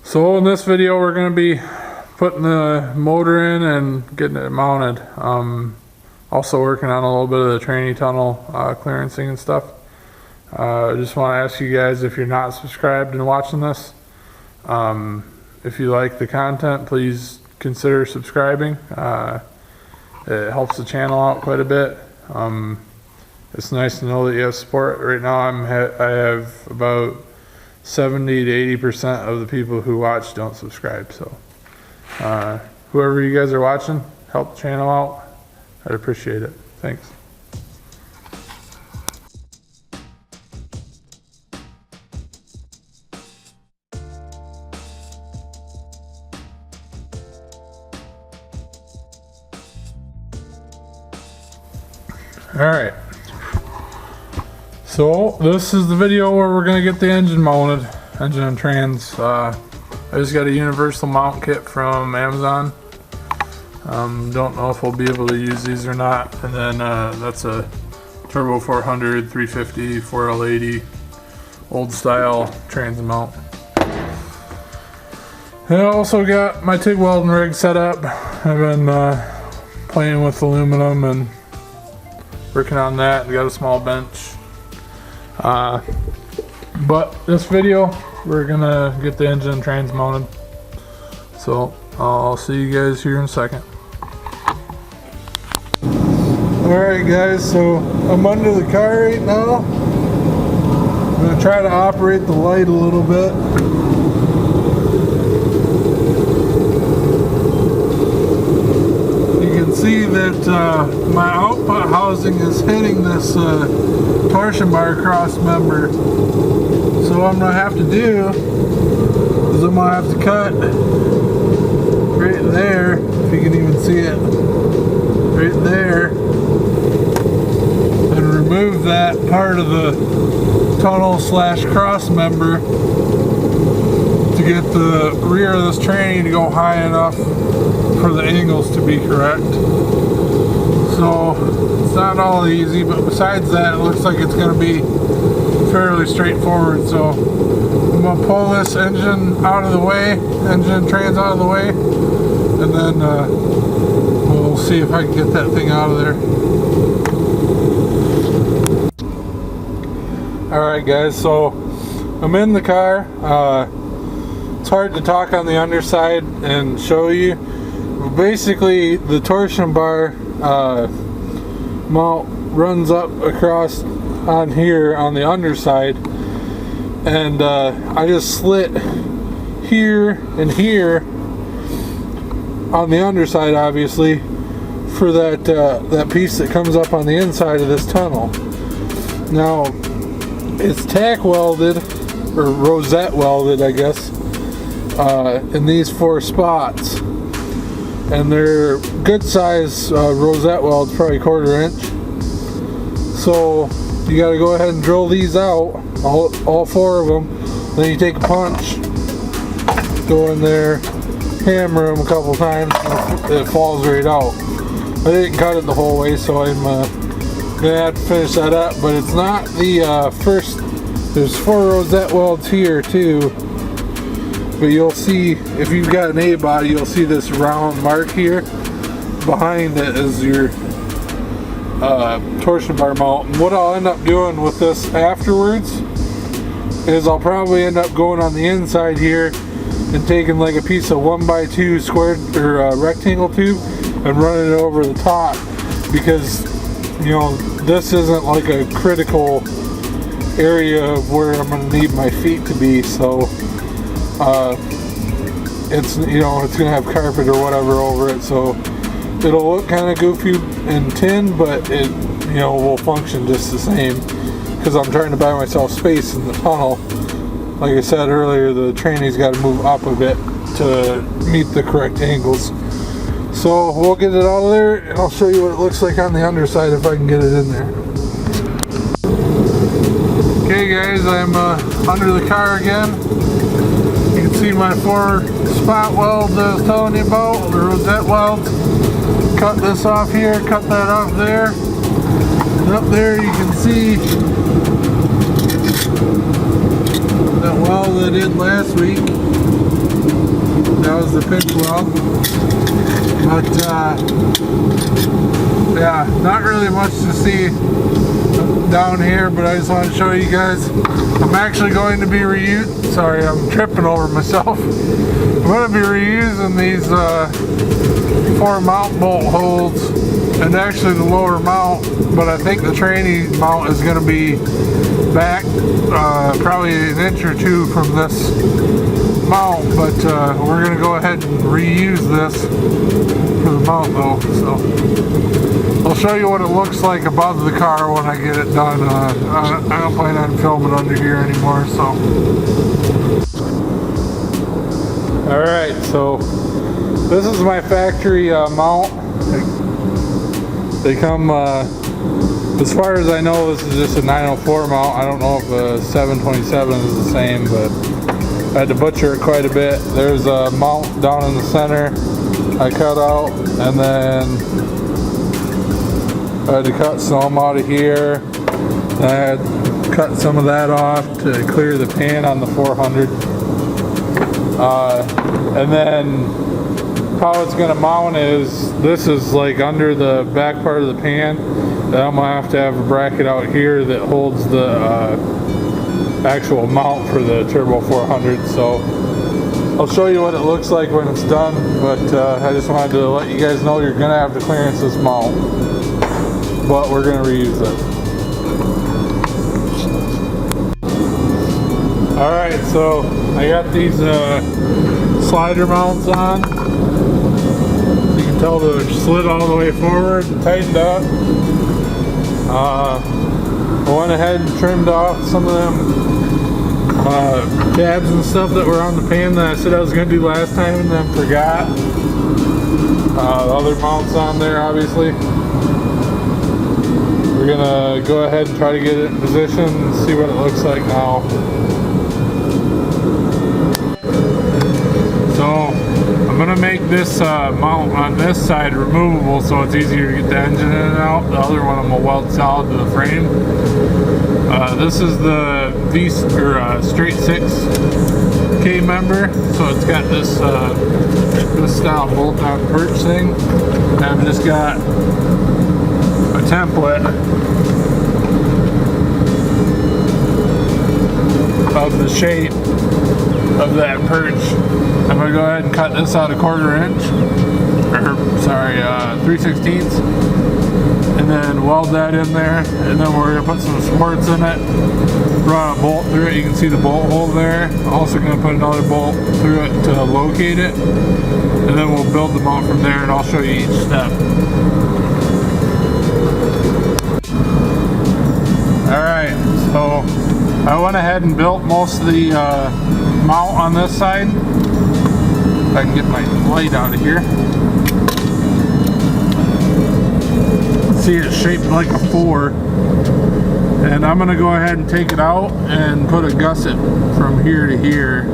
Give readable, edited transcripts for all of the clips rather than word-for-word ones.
So in this video we're going to be putting the motor in and getting it mounted. Also working on a little bit of the tranny tunnel clearancing and stuff. I just want to ask you guys, if you're not subscribed and watching this, if you like the content, please consider subscribing. It helps the channel out quite a bit. It's nice to know that you have support. Right now I have about 70 to 80% of the people who watch don't subscribe, so whoever you guys are watching, help the channel out. I'd appreciate it. Thanks. Alright, so this is the video where we're going to get the engine mounted, engine and trans. I just got a universal mount kit from Amazon. Don't know if we'll be able to use these or not. And then that's a Turbo 400, 350, 4L80, old style trans mount. And I also got my TIG welding rig set up. I've been playing with aluminum and working on that. We got a small bench. But this video, we're gonna get the engine and trans mounted. So I'll see you guys here in a second. Alright guys, so I'm under the car right now. I'm gonna try to operate the light a little bit. You can see that my output housing is hitting this torsion bar cross member. So what I'm going to have to do is I'm going to have to cut right there, if you can even see it, right there, and remove that part of the tunnel slash cross member to get the rear of this tranny to go high enough for the angles to be correct. So it's not all easy, but besides that, it looks like it's going to be fairly straightforward. So I'm going to pull this engine out of the way, engine trans out of the way, and then we'll see if I can get that thing out of there. Alright guys, so I'm in the car. It's hard to talk on the underside and show you. Basically, the torsion bar mount runs up across on here on the underside, and I just slit here and here on the underside, obviously, for that piece that comes up on the inside of this tunnel. Now it's tack welded, or rosette welded, I guess, in these 4 spots. And they're good size rosette welds, probably 1/4 inch. So you got to go ahead and drill these out, all 4 of them. Then you take a punch, go in there, hammer them a couple times, and it falls right out. I didn't cut it the whole way, so I'm gonna have to finish that up. But it's not the first. There's 4 rosette welds here too. But you'll see, if you've got an A-body, you'll see this round mark here. Behind it is your torsion bar mount. And what I'll end up doing with this afterwards is I'll probably end up going on the inside here and taking like a piece of 1x2 squared or rectangle tube and running it over the top, because you know this isn't like a critical area of where I'm going to need my feet to be. So it's, you know, it's gonna have carpet or whatever over it, so it'll look kind of goofy and tin, but it, you know, will function just the same, because I'm trying to buy myself space in the tunnel. Like I said earlier, the tranny's got to move up a bit to meet the correct angles. So we'll get it out of there, and I'll show you what it looks like on the underside if I can get it in there. Okay guys, I'm under the car again. You can see my 4 spot welds I was telling you about, the rosette welds. Cut this off here, cut that off there. And up there you can see that weld I did last week. the pitch weld. But yeah, not really much to see down here, but I just want to show you guys. I'm actually going to be sorry, I'm tripping over myself. I'm going to be reusing these 4 mount bolt holes, and actually the lower mount, but I think the tranny mount is going to be back probably an inch or 2 from this mount, but we're going to go ahead and reuse this for the mount though. So I'll show you what it looks like above the car when I get it done. I don't plan on filming under here anymore, so. Alright, so this is my factory mount. They come, as far as I know, this is just a 904 mount. I don't know if a 727 is the same, but I had to butcher it quite a bit. There's a mount down in the center I cut out, and then I had to cut some out of here. I had cut some of that off to clear the pan on the 400. And then how it's going to mount is, this is like under the back part of the pan, and I'm going to have a bracket out here that holds the actual mount for the Turbo 400. So I'll show you what it looks like when it's done, but I just wanted to let you guys know you're going to have to clearance this mount, but we're going to reuse it. Alright, so I got these slider mounts on. You can tell they're slid all the way forward and tightened up. I went ahead and trimmed off some of them tabs and stuff that were on the pan that I said I was going to do last time and then forgot. The other mounts on there, obviously. We're going to go ahead and try to get it in position and see what it looks like now. So I'm going to make this mount on this side removable so it's easier to get the engine in and out. The other one I'm going to weld solid to the frame. This is the straight 6 K member, so it's got this this style bolt on perch thing. And I've just got a template of the shape of that perch. I'm going to go ahead and cut this out a 1/4 inch, or sorry, 3/16, and then weld that in there, and then we're going to put some supports in it, run a bolt through it. You can see the bolt hole there. Also going to put another bolt through it to locate it, and then we'll build the mount from there, and I'll show you each step. Alright, so I went ahead and built most of the mount on this side. If I can get my light out of here. See, it's shaped like a 4. And I'm going to go ahead and take it out and put a gusset from here to here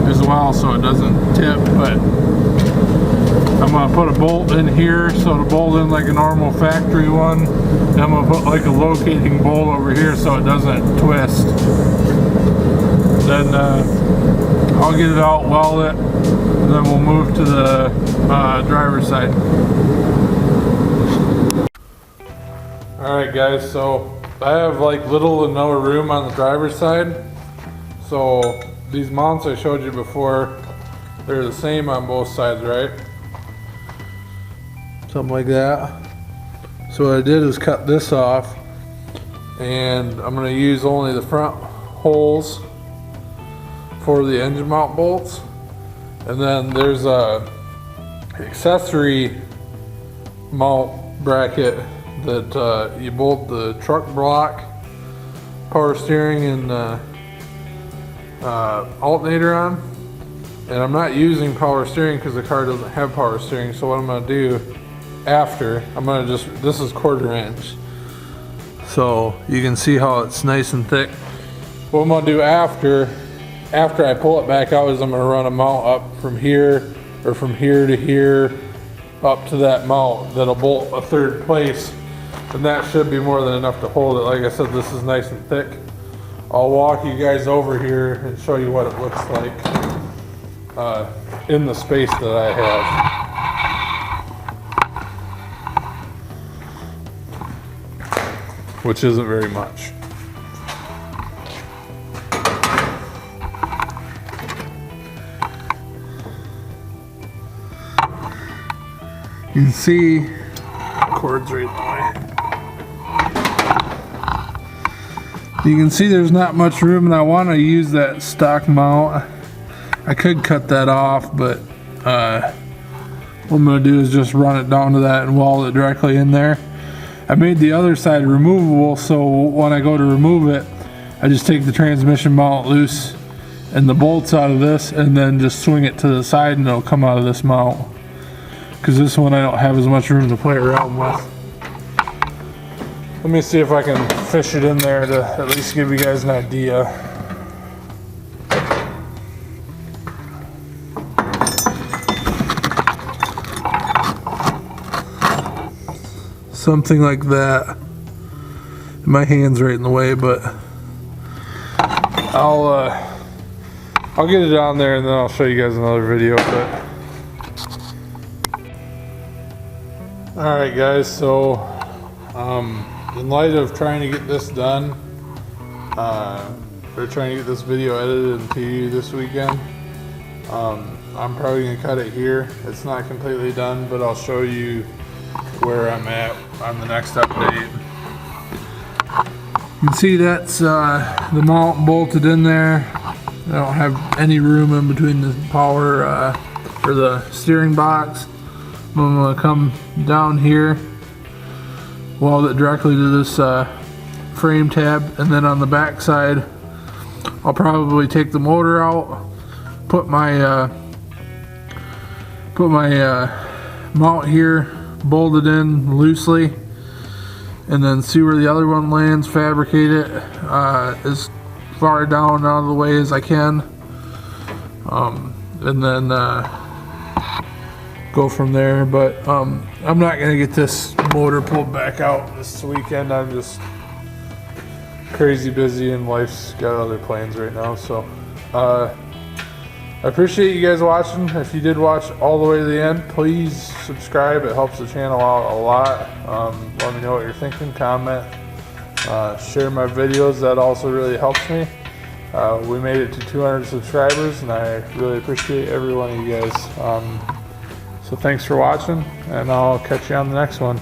as well so it doesn't tip. But I'm going to put a bolt in here so to bolt in like a normal factory one. And I'm going to put like a locating bolt over here so it doesn't twist. Then I'll get it out, weld it, and then we'll move to the driver's side. Alright guys, so I have like little to no room on the driver's side. So these mounts I showed you before, they're the same on both sides, right? Something like that. So what I did is cut this off, and I'm going to use only the front holes for the engine mount bolts. And then there's a accessory mount bracket that you bolt the truck block, power steering, and alternator on. And I'm not using power steering because the car doesn't have power steering. So what I'm going to do after, this is 1/4 inch. So you can see how it's nice and thick. What I'm going to do after I pull it back out is I'm going to run a mount up from here, or from here to here, up to that mount that'll bolt a 3rd place. And that should be more than enough to hold it. Like I said, this is nice and thick. I'll walk you guys over here and show you what it looks like. in the space that I have, which isn't very much. You can see cords right in the way. You can see there's not much room, and I want to use that stock mount. I could cut that off, but what I'm going to do is just run it down to that and weld it directly in there. I made the other side removable, so when I go to remove it, I just take the transmission mount loose and the bolts out of this, and then just swing it to the side and it'll come out of this mount. Because this one I don't have as much room to play around with. Let me see if I can fish it in there to at least give you guys an idea. Something like that. My hand's right in the way, but I'll get it on there and then I'll show you guys another video. But alright guys, so in light of trying to get this done, or trying to get this video edited and to you this weekend, I'm probably going to cut it here. It's not completely done, but I'll show you where I'm at on the next update. You can see that's the mount bolted in there. I don't have any room in between the power or the steering box. I'm going to come down here, weld it directly to this frame tab, and then on the back side I'll probably take the motor out, put my mount here, bolt it in loosely, and then see where the other one lands, fabricate it as far down out of the way as I can, and then go from there. But I'm not gonna get this motor pulled back out this weekend. I'm just crazy busy and life's got other plans right now. So I appreciate you guys watching. If you did watch all the way to the end, please subscribe. It helps the channel out a lot. Let me know what you're thinking, comment, share my videos. That also really helps me. We made it to 200 subscribers and I really appreciate every one of you guys. So thanks for watching, and I'll catch you on the next one.